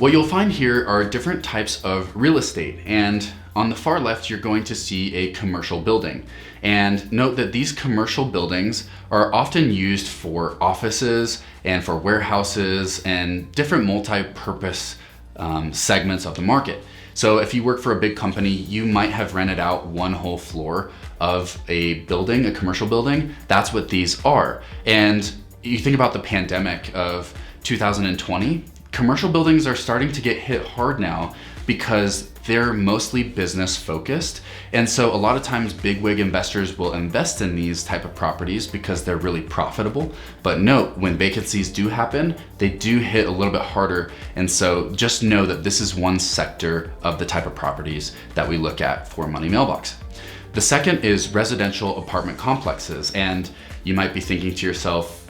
What you'll find here are different types of real estate, and on the far left, you're going to see a commercial building. And note that these commercial buildings are often used for offices and for warehouses and different multi-purpose segments of the market. So if you work for a big company, you might have rented out one whole floor of a building, a commercial building. That's what these are. And you think about the pandemic of 2020, commercial buildings are starting to get hit hard now because they're mostly business focused. And so a lot of times bigwig investors will invest in these type of properties because they're really profitable. But note, when vacancies do happen, they do hit a little bit harder. And so just know that this is one sector of the type of properties that we look at for Money Mailbox. The second is residential apartment complexes. And you might be thinking to yourself,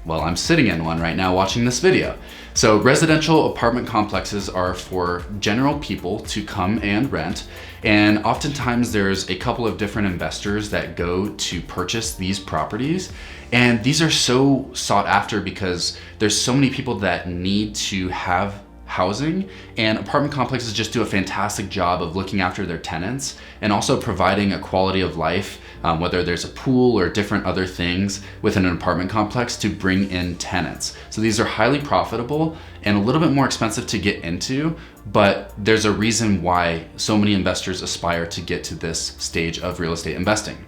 well, I'm sitting in one right now watching this video. So residential apartment complexes are for general people to come and rent. And oftentimes there's a couple of different investors that go to purchase these properties. And these are so sought after because there's so many people that need to have housing, and apartment complexes just do a fantastic job of looking after their tenants and also providing a quality of life, whether there's a pool or different other things within an apartment complex to bring in tenants. So these are highly profitable and a little bit more expensive to get into, but there's a reason why so many investors aspire to get to this stage of real estate investing.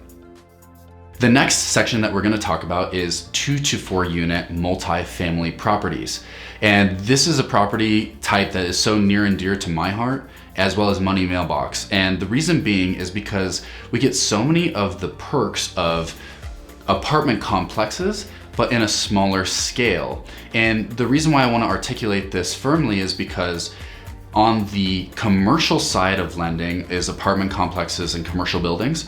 The next section that we're going to talk about is 2 to 4 unit multifamily properties. And this is a property type that is so near and dear to my heart, as well as Money Mailbox. And the reason being is because we get so many of the perks of apartment complexes, but in a smaller scale. And the reason why I want to articulate this firmly is because on the commercial side of lending is apartment complexes and commercial buildings.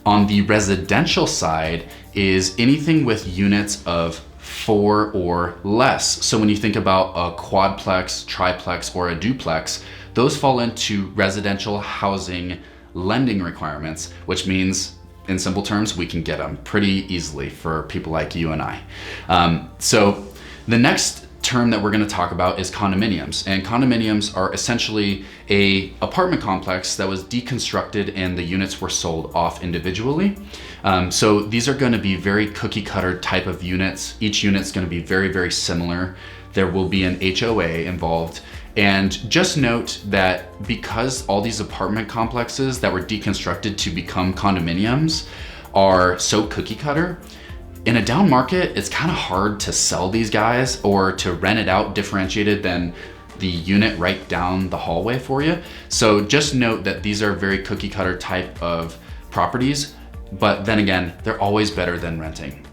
On the residential side is anything with units of 4 or less. So when you think about a quadplex, triplex, or a duplex, those fall into residential housing lending requirements, which means in simple terms, we can get them pretty easily for people like you and I. So the next term that we're going to talk about is condominiums. And condominiums are essentially a apartment complex that was deconstructed and the units were sold off individually. So these are going to be very cookie cutter type of units. Each unit's going to be very, very similar. There will be an HOA involved. And just note that because all these apartment complexes that were deconstructed to become condominiums are so cookie cutter, in a down market, it's kind of hard to sell these guys or to rent it out differentiated than the unit right down the hallway for you. So just note that these are very cookie cutter type of properties, but then again, they're always better than renting.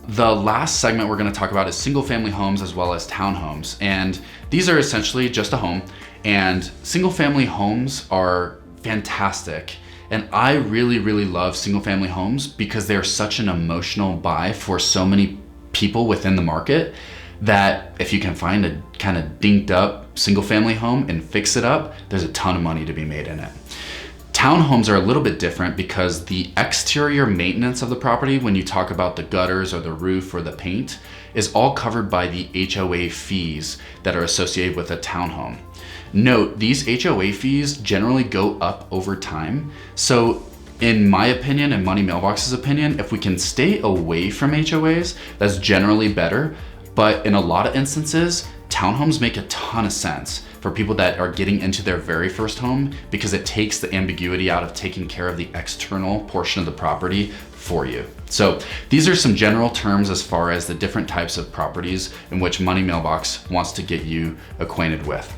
The last segment we're going to talk about is single family homes as well as townhomes. And these are essentially just a home, and single family homes are fantastic. And I really, really love single family homes because they're such an emotional buy for so many people within the market that if you can find a kind of dinked up single family home and fix it up, there's a ton of money to be made in it. Townhomes are a little bit different because the exterior maintenance of the property, when you talk about the gutters or the roof or the paint, is all covered by the HOA fees that are associated with a townhome. Note, these HOA fees generally go up over time. So in my opinion and Money Mailbox's opinion, if we can stay away from HOAs, that's generally better. But in a lot of instances, townhomes make a ton of sense for people that are getting into their very first home because it takes the ambiguity out of taking care of the external portion of the property for you. So these are some general terms as far as the different types of properties in which Money Mailbox wants to get you acquainted with.